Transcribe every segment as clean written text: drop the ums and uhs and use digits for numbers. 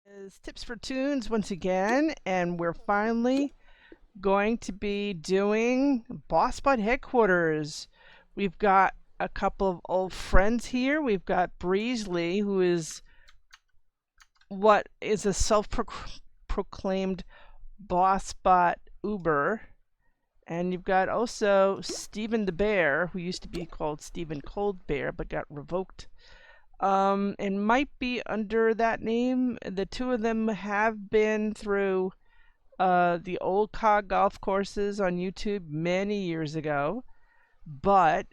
Is Tips for Toons once again, and we're finally going to be doing Bossbot headquarters. We've got a couple of old friends here. We've got Breezely, who is what is a self-proclaimed Bossbot Uber, and you've got also Stephen the Bear, who used to be called Stephen Cold Bear, but got revoked. And might be under that name. The two of them have been through the old Cog golf courses on YouTube many years ago, but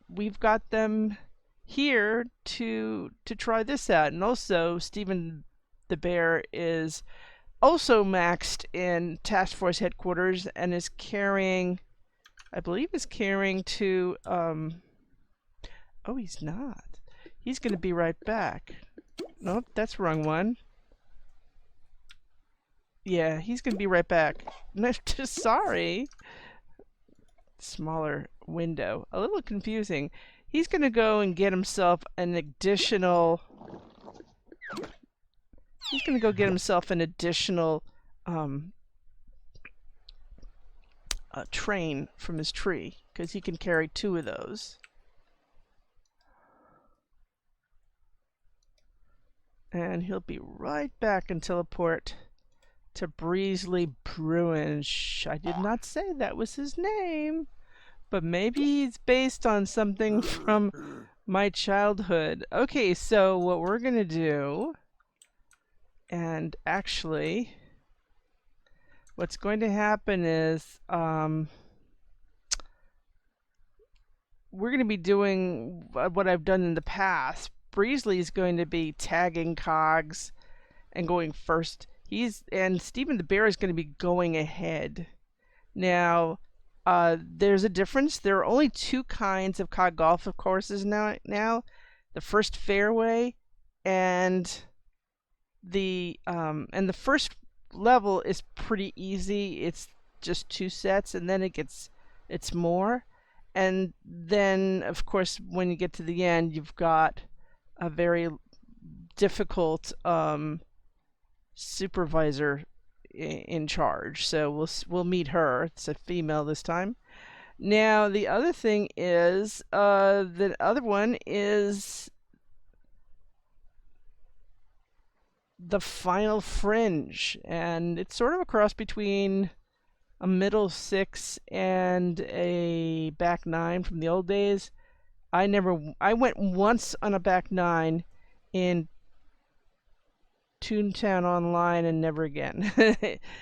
we've got them here to try this out. And also, Stephen the Bear is also maxed in Task Force headquarters and is carrying, I believe, is carrying to. Oh, he's not. He's going to be right back. Nope, that's the wrong one. Yeah, he's going to be right back. Sorry. Smaller window. A little confusing. He's going to go and get himself an additional... He's going to go get himself an additional train from his tree, because he can carry two of those. And he'll be right back and teleport to Breezely Bruin. Shh, I did not say that was his name, but maybe he's based on something from my childhood. Okay, so what we're gonna do, and actually, what's going to happen is we're gonna be doing what I've done in the past. Breezely is going to be tagging Cogs and going first. And Stephen the Bear is going to be going ahead. Now, there's a difference. There are only two kinds of Cog golf courses now. The First Fairway and the first level is pretty easy. It's just two sets, and then it's more. And then, of course, when you get to the end, you've got a very difficult supervisor in charge. So we'll meet her. It's a female this time. Now the other thing is the other one is the final Fringe, and it's sort of a cross between a middle six and a back nine from the old days. I went once on a back nine in Toontown Online and never again.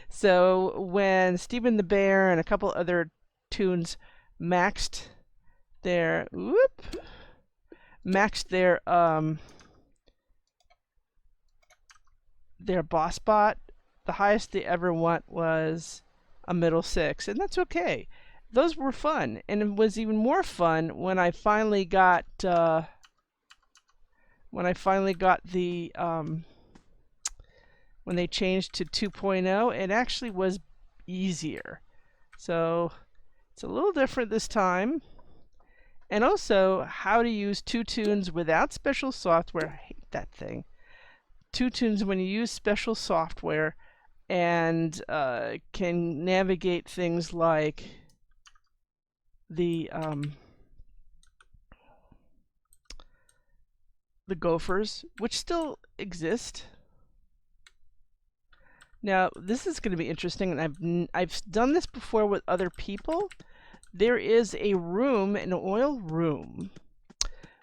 So when Stephen the Bear and a couple other toons maxed their Bossbot, the highest they ever went was a middle six, and that's okay. Those were fun, and it was even more fun when I finally got the when they changed to 2.0. It actually was easier. So it's a little different this time. And also how to use two toons without special software. I hate that thing. Two toons when you use special software and can navigate things like the gophers, which still exist. Now this is going to be interesting, and I've done this before with other people. There is a room, an oil room,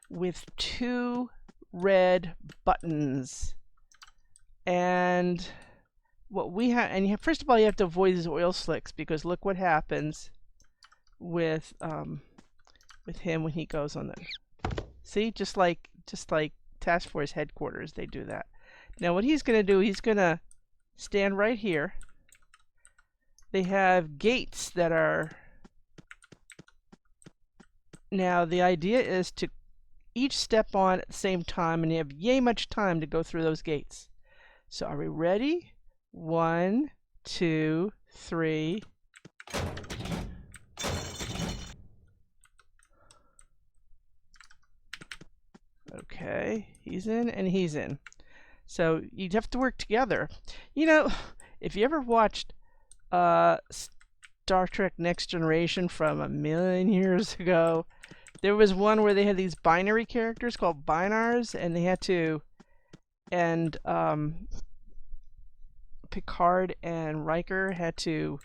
with two red buttons, and what we have, and first of all, you have to avoid these oil slicks, because look what happens with him when he goes on the. See, just like Task Force headquarters, they do that. Now what he's going to do, he's going to stand right here. They have gates that are. Now the idea is to each step on at the same time, and you have yay much time to go through those gates. So are we ready? 1, 2, 3. Okay, he's in and he's in. So you'd have to work together. You know, if you ever watched Star Trek Next Generation from a million years ago, there was one where they had these binary characters called binars, and they had to, and Picard and Riker had to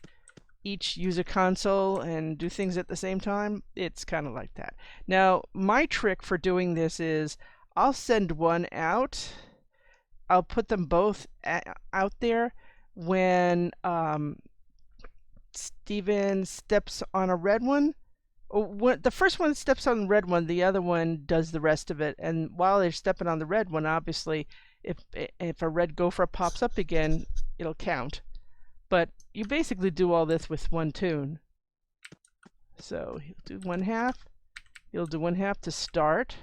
each use a console and do things at the same time. It's kind of like that. Now, my trick for doing this is I'll send one out. I'll put them both out there when Steven steps on a red one. When the first one steps on the red one, the other one does the rest of it. And while they're stepping on the red one, obviously, if a red gopher pops up again, it'll count. But you basically do all this with one toon. So he'll do 1/2. He'll do 1/2 to start.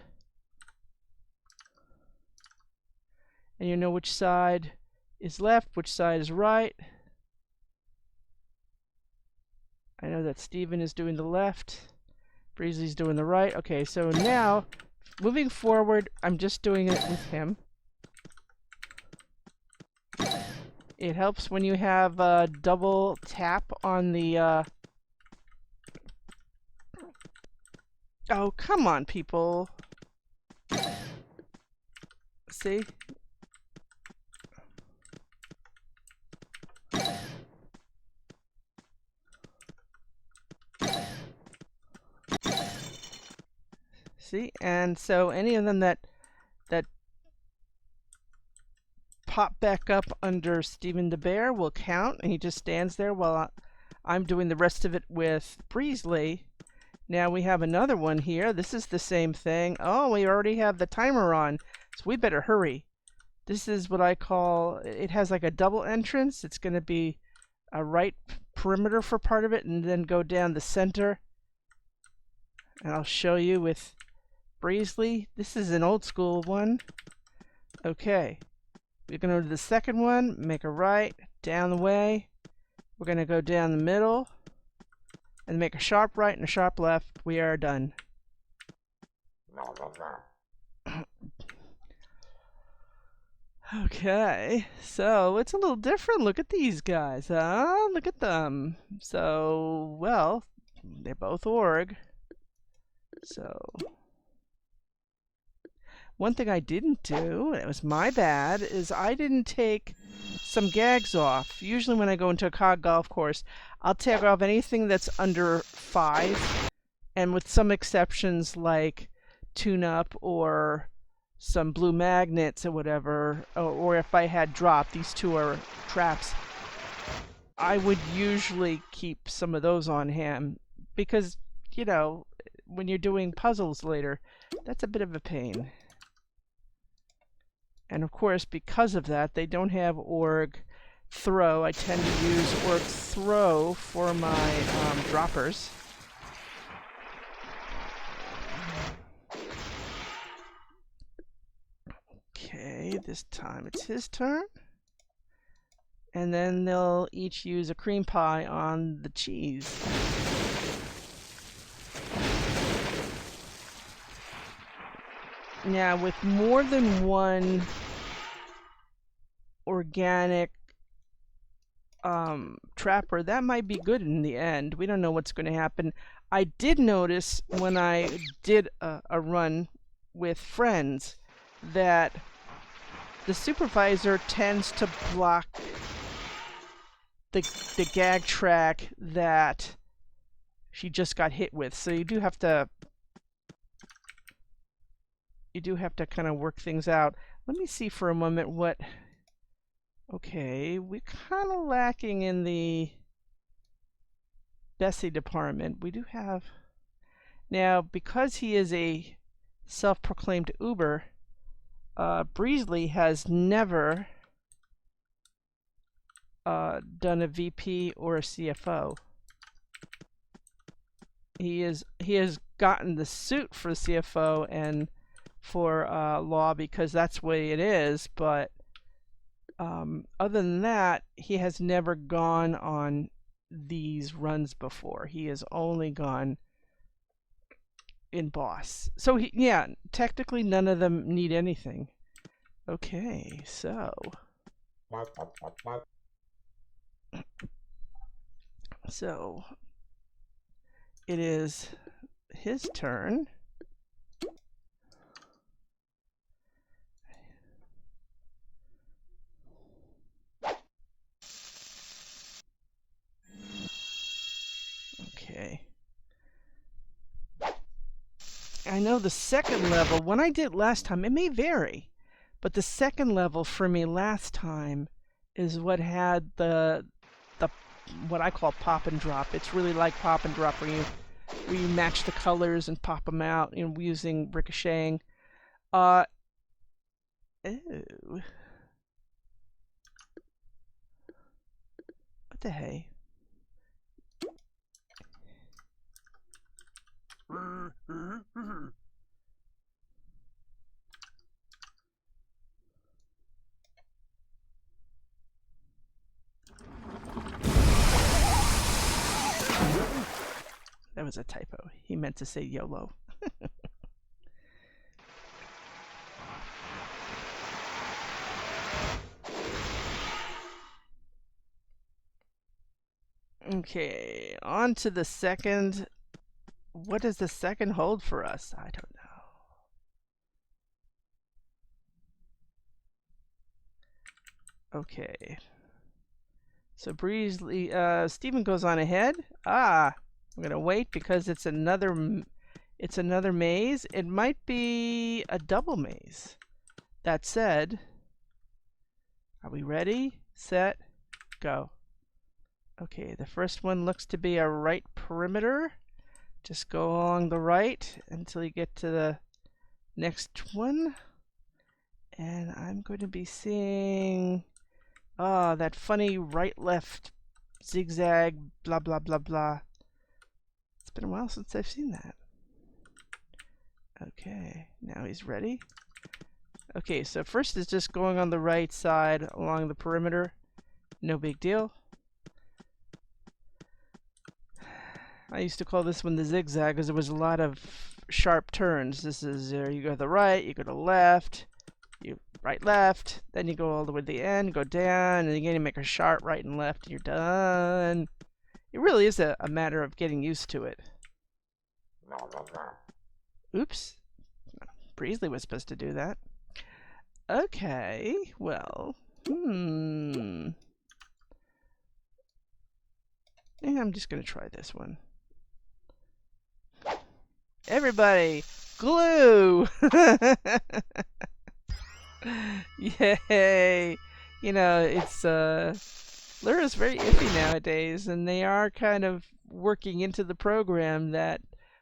And you know which side is left, which side is right. I know that Steven is doing the left. Breezy's doing the right. Okay, so now, moving forward, I'm just doing it with him. It helps when you have a double tap on the... Oh, come on, people. See? See? And so any of them that pop back up under Stephen the Bear will count, and he just stands there while I'm doing the rest of it with Breezely. Now we have another one here. This is the same thing. Oh, we already have the timer on, so we better hurry. This is what I call, it has like a double entrance. It's going to be a right perimeter for part of it, and then go down the center. And I'll show you with Breezely. This is an old school one. Okay. We're going to do the second one, make a right, down the way. We're going to go down the middle, and make a sharp right and a sharp left. We are done. Okay, so it's a little different. Look at these guys, huh? Look at them. So, well, they're both org. So... One thing I didn't do, and it was my bad, is I didn't take some gags off. Usually when I go into a cog golf course, I'll take off anything that's under 5, and with some exceptions like Toon-Up or some blue magnets or whatever, or if I had dropped, these two are traps, I would usually keep some of those on hand because, you know, when you're doing puzzles later, that's a bit of a pain. And of course, because of that, they don't have org throw. I tend to use org throw for my droppers. Okay, this time it's his turn. And then they'll each use a cream pie on the cheese. Now, with more than one organic trapper, that might be good in the end. We don't know what's going to happen. I did notice when I did a run with friends that the supervisor tends to block the gag track that she just got hit with. So you do have to kind of work things out. Let me see for a moment what... Okay, we're kind of lacking in the Bessie department. We do have... Now, because he is a self-proclaimed Uber, Breezely has never done a VP or a CFO. He has gotten the suit for CFO and for law because that's the way it is, but other than that, he has never gone on these runs before. He has only gone in boss. So yeah, technically none of them need anything. Okay, so it is his turn. Okay. I know the second level, when I did it last time, it may vary, but the second level for me last time is what had the what I call pop and drop. It's really like pop and drop where you match the colors and pop them out, you know, using ricocheting. Ew. What the hey? That was a typo. He meant to say YOLO. Okay, on to the second. What does the second hold for us? I don't know. Okay. So Breesley, Stephen goes on ahead. I'm gonna wait because it's another maze. It might be a double maze. That said, are we ready? Set, go. Okay, the first one looks to be a right perimeter. Just go along the right until you get to the next one. And I'm going to be seeing that funny right-left zigzag, blah, blah, blah, blah. It's been a while since I've seen that. Okay, now he's ready. Okay, so first is just going on the right side along the perimeter. No big deal. I used to call this one the zigzag because there was a lot of sharp turns. This is you go to the right, you go to the left, you right, left, then you go all the way to the end, go down, and again you make a sharp right and left, and you're done. It really is a matter of getting used to it. Oops. Breesley was supposed to do that. Okay, well, yeah, I'm just going to try this one. Everybody, glue! Yay! You know, it's, Lure is very iffy nowadays, and they are kind of working into the program that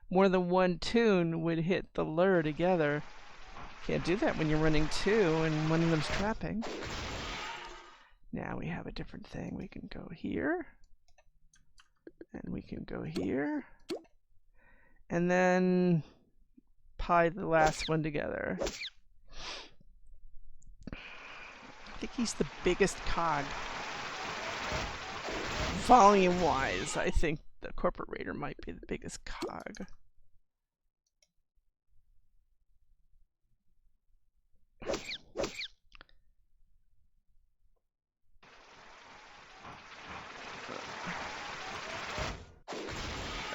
more than one toon would hit the lure together. Can't do that when you're running two and one of them's trapping. Now we have a different thing. We can go here, and we can go here, and then pie the last one together. I think he's the biggest cog. Volume-wise, I think the Corporate Raider might be the biggest cog.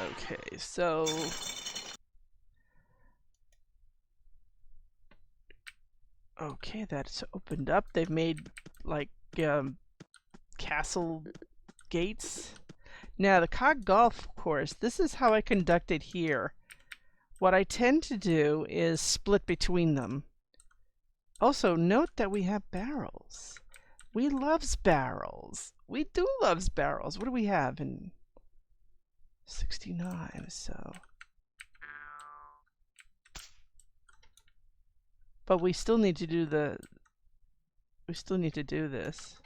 Okay, so okay, that's opened up. They've made like castle gates. Now the Cog Golf Course, this is how I conduct it here. What I tend to do is split between them. Also, note that we have barrels. We loves barrels. We do loves barrels. What do we have in 69? So, but we still need to do the. We still need to do this.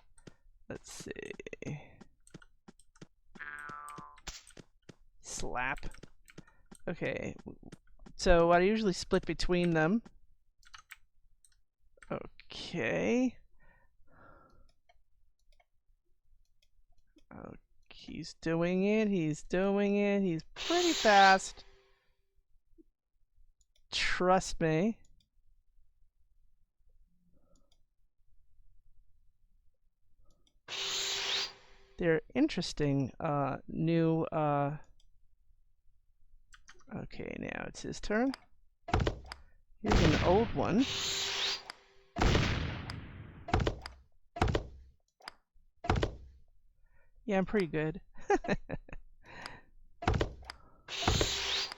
Let's see. Slap. Okay. So I usually split between them. Okay. Oh, he's doing it. He's doing it. He's pretty fast. Trust me. They're interesting new okay, now it's his turn. Here's an old one. Yeah, I'm pretty good.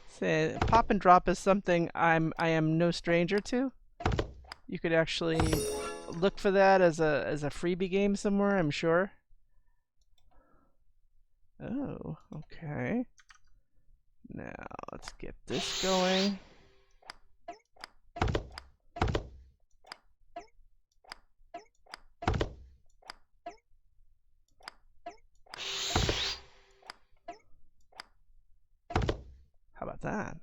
Say, pop and drop is something I am no stranger to. You could actually look for that as a freebie game somewhere, I'm sure. Oh, okay. Now let's get this going. How about that?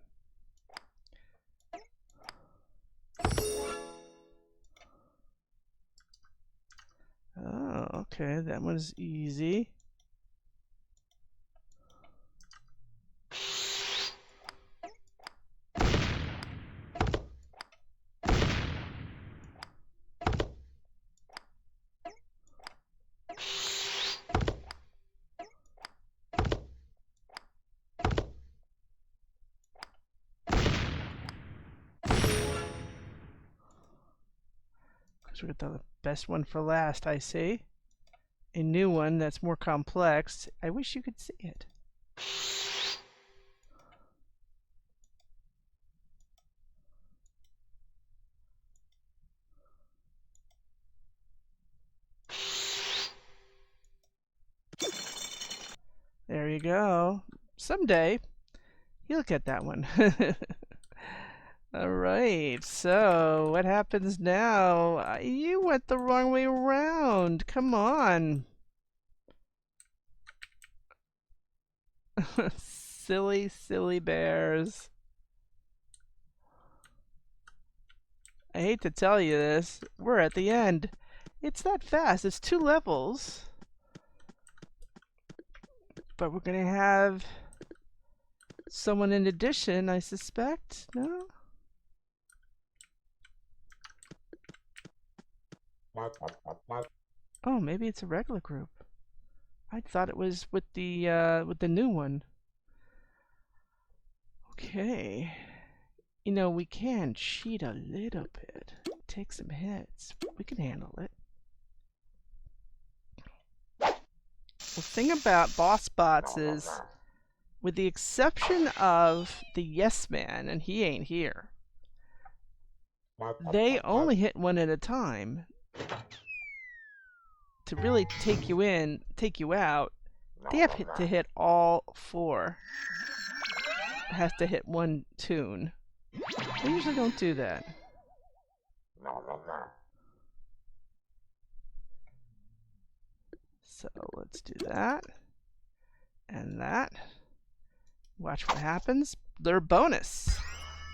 Oh, okay, that one's easy. We got the best one for last, I see. A new one that's more complex. I wish you could see it. There you go. Someday you'll get that one. All right, so what happens now? You went the wrong way around. Come on. Silly, silly bears. I hate to tell you this. We're at the end. It's that fast. It's 2 levels. But we're going to have someone in addition, I suspect. No? Oh, maybe it's a regular group. I thought it was with the new one. Okay. You know, we can cheat a little bit. Take some hits. We can handle it. The thing about Bossbots is, with the exception of the Yes Man, and he ain't here, they only hit one at a time. To really take you in, take you out, they have to hit all 4. It has to hit one toon. They usually don't do that. So let's do that. And that. Watch what happens. Their bonus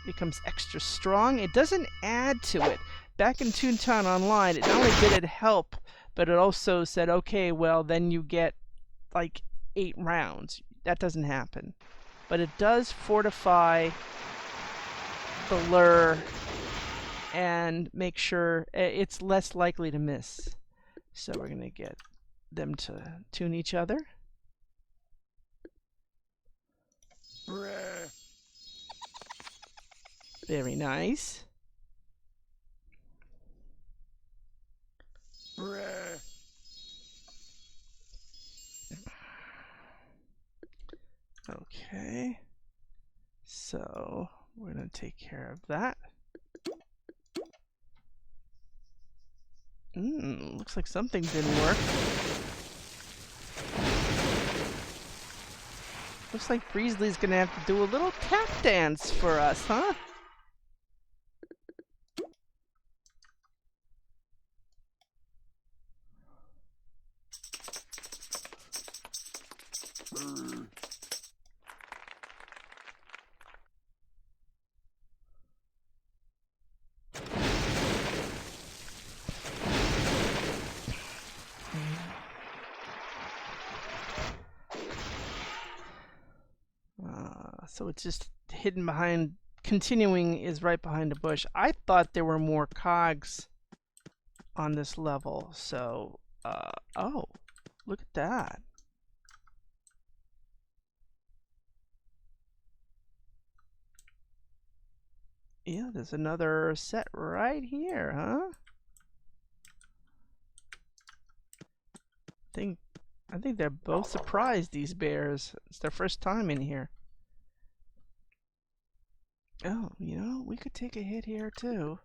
becomes extra strong. It doesn't add to it. Back in Toontown Online, it not only did it help, but it also said, okay, well, then you get like 8 rounds. That doesn't happen. But it does fortify the lure and make sure it's less likely to miss. So we're going to get them to tune each other. Very nice. Okay, so we're going to take care of that. Looks like something didn't work. Looks like Breezely's going to have to do a little tap dance for us, huh? So it's just hidden behind, continuing is right behind a bush. I thought there were more cogs on this level, so, oh, look at that. Yeah, there's another set right here, huh? I think they're both surprised, these bears. It's their first time in here. Oh, you know, we could take a hit here too.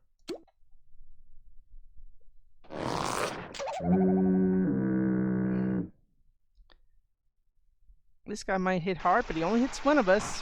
This guy might hit hard, but he only hits one of us.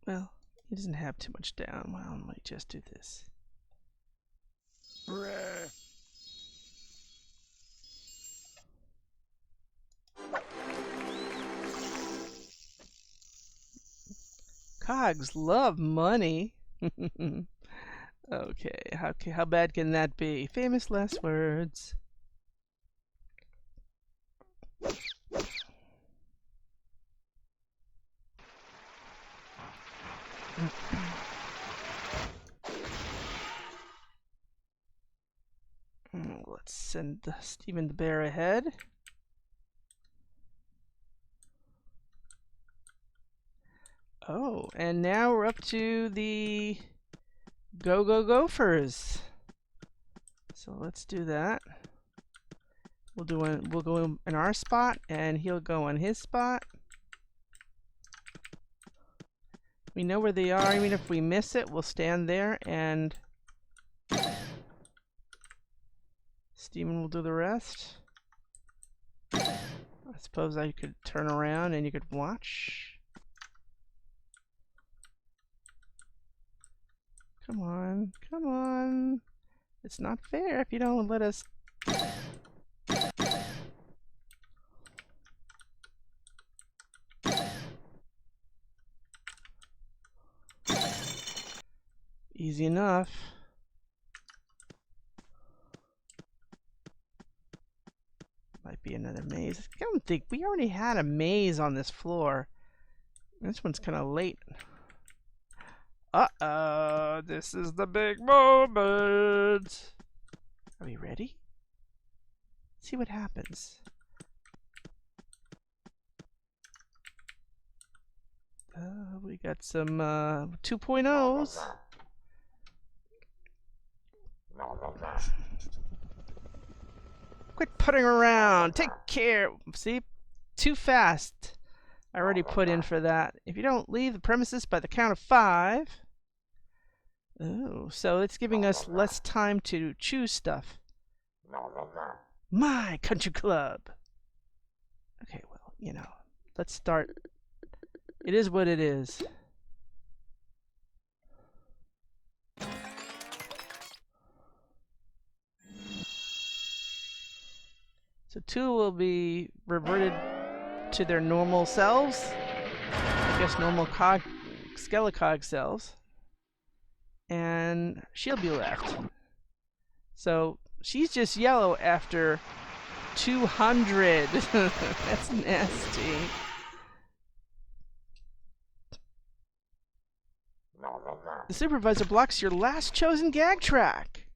Well, he doesn't have too much down. Well, I might just do this. Cogs love money. Okay, how bad can that be? Famous last words. Let's send Stephen the Bear ahead. Oh, and now we're up to the Gophers. So let's do that. We'll go in our spot, and he'll go on his spot. We know where they are. Even if we miss it, we'll stand there, and Steven will do the rest. I suppose I could turn around and you could watch. Come on, come on. It's not fair if you don't let us. Easy enough. Might be another maze. I don't think we already had a maze on this floor. This one's kind of late. Uh-oh, this is the big moment. Are we ready? Let's see what happens. We got some 2.0s. Quit putting around. Take care. See? Too fast. I already put in for that. If you don't leave the premises by the count of 5. Oh, so it's giving us less time to choose stuff. My country club. Okay, well, you know, let's start. It is what it is. So 2 will be reverted to their normal selves. I guess normal Skelecog selves. And she'll be left. So she's just yellow after 200. That's nasty. The supervisor blocks your last chosen gag track.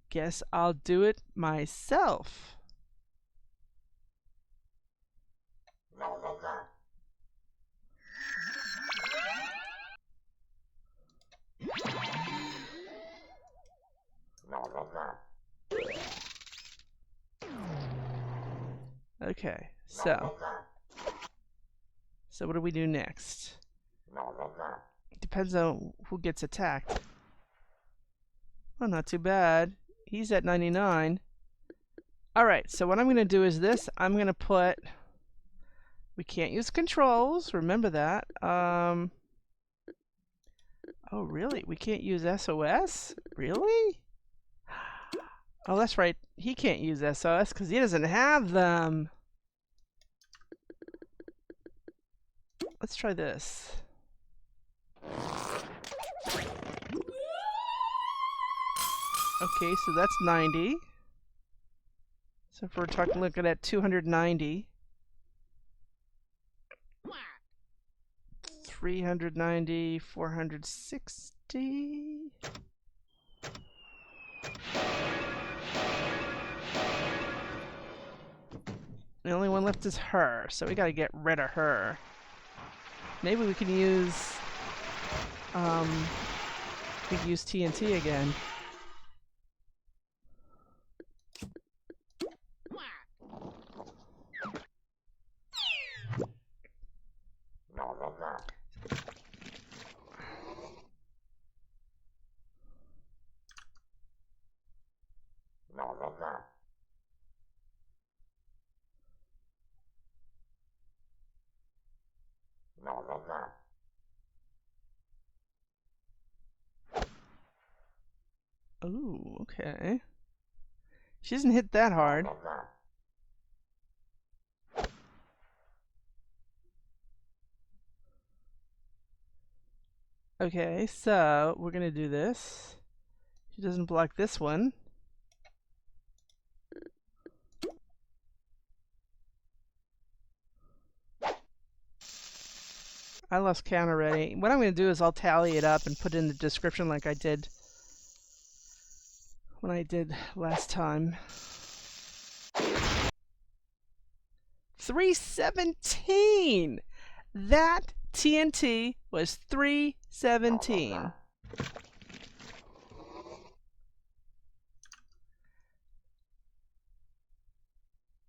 Guess I'll do it myself. Okay, so what do we do next? Depends on who gets attacked. Well, not too bad. He's at 99. Alright, so what I'm going to do is this. I'm going to put... We can't use controls. Remember that. Oh, really? We can't use SOS? Really? Oh, that's right. He can't use SOS because he doesn't have them. Let's try this. Okay, so that's 90. So if we're looking at 290, 390, 460. The only one left is her, so we gotta get rid of her. Maybe we can use TNT again. Ooh, okay. She doesn't hit that hard. Okay, so we're gonna do this. She doesn't block this one. I lost count already. What I'm going to do is I'll tally it up and put it in the description like I did when I did last time. 317! That TNT was 317.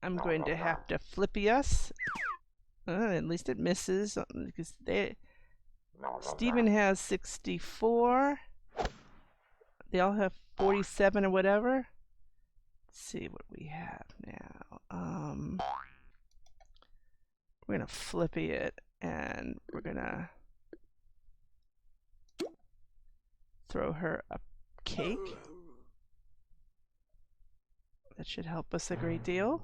I'm going to have to flippy us. At least it misses because Steven has 64. They all have 47 or whatever. Let's see what we have now. We're gonna flippy it and we're gonna throw her a cake. That should help us a great deal.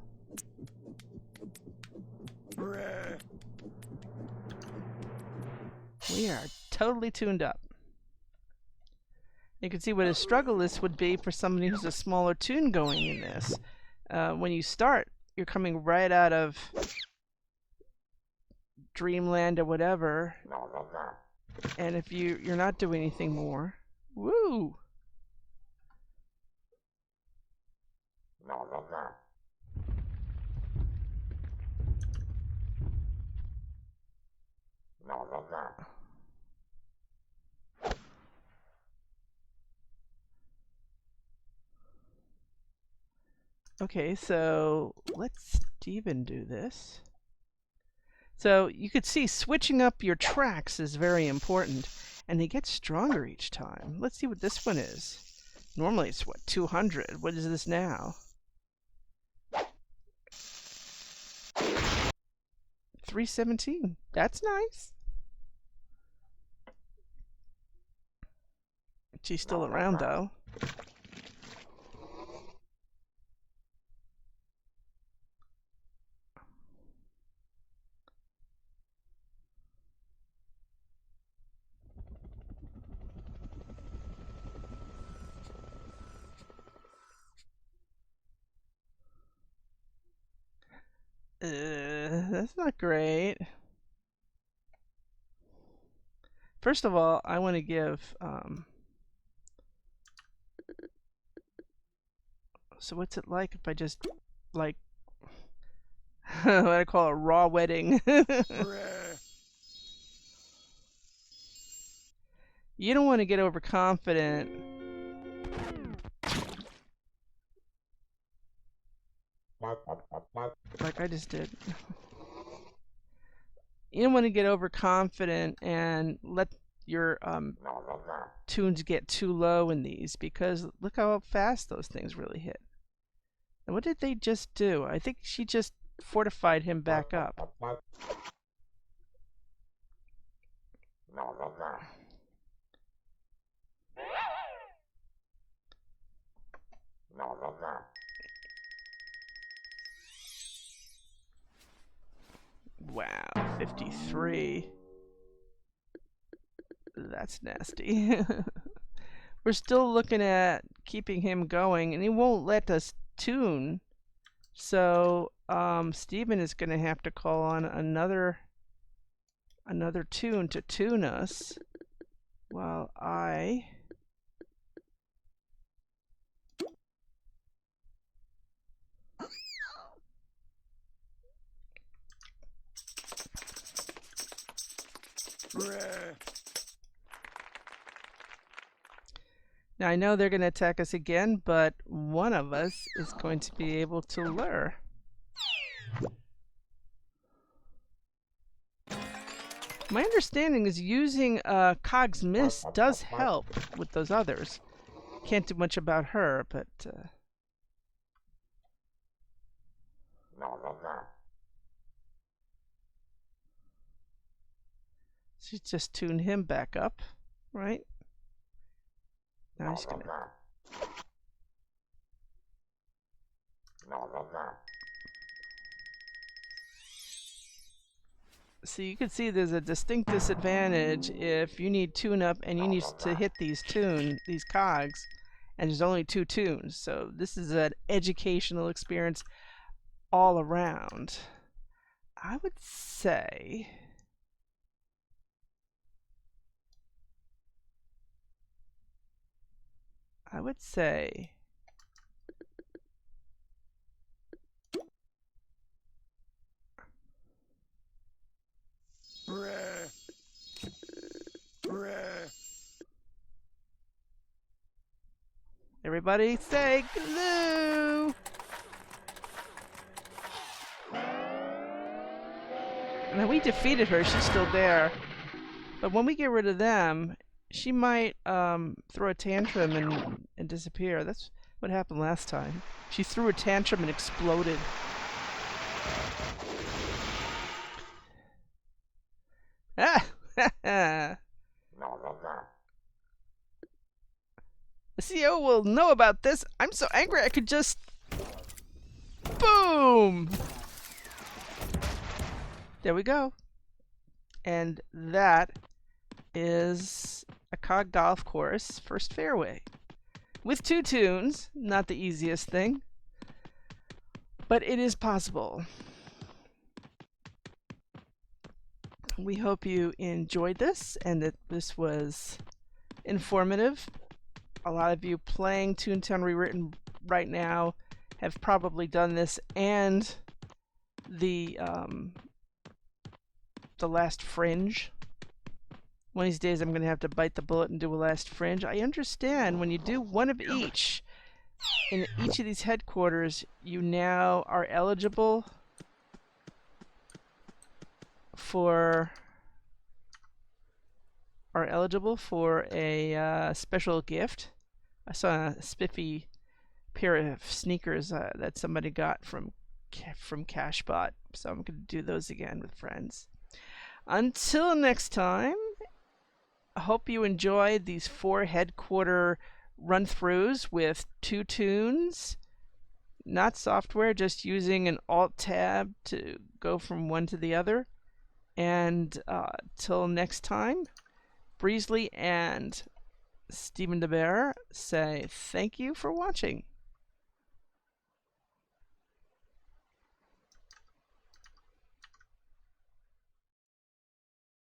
We are totally tuned up. You can see what a struggle this would be for somebody who's a smaller toon going in this. When you start, you're coming right out of Dreamland or whatever, and if you're not doing anything more, woo! Okay, so let's Steven do this. So you could see switching up your tracks is very important, and they get stronger each time. Let's see what this one is. Normally it's what, 200? What is this now? 317. That's nice. She's still around though. That's not great. First of all, I want to give so what's it like if I just like what I call a raw wedding? You don't want to get overconfident. Like I just did. You don't want to get overconfident and let your toons get too low in these, because look how fast those things really hit. And what did they just do? I think she just fortified him back up. Wow, 53. That's nasty. We're still looking at keeping him going, and he won't let us toon So Stephen is going to have to call on another toon to tune us while I Now I know they're going to attack us again, but one of us is going to be able to lure. My understanding is using Cogs Miss does help with those others. Can't do much about her, but she's just tune him back up, right? Now he's gonna. So you can see there's a distinct disadvantage if you need tune-up and you need to hit these cogs, and there's only 2 toons. So this is an educational experience all around. I would say everybody say glue. Now we defeated her, she's still there. But when we get rid of them, she might throw a tantrum and disappear. That's what happened last time. She threw a tantrum and exploded. Ah! The CEO will know about this. I'm so angry I could just... Boom! There we go. And that is a cog golf course, First Fairway. With 2 toons, not the easiest thing, but it is possible. We hope you enjoyed this and that this was informative. A lot of you playing Toontown Rewritten right now have probably done this and the last Fringe. One of these days I'm going to have to bite the bullet and do a last Fringe. I understand when you do one of each in each of these headquarters, you now are eligible for a special gift. I saw a spiffy pair of sneakers that somebody got from Cashbot, so I'm going to do those again with friends. Until next time, I hope you enjoyed these 4 headquarter run-throughs with 2 toons. Not software, just using an Alt-Tab to go from one to the other. And till next time, Breezely and Stephen the Bear say thank you for watching.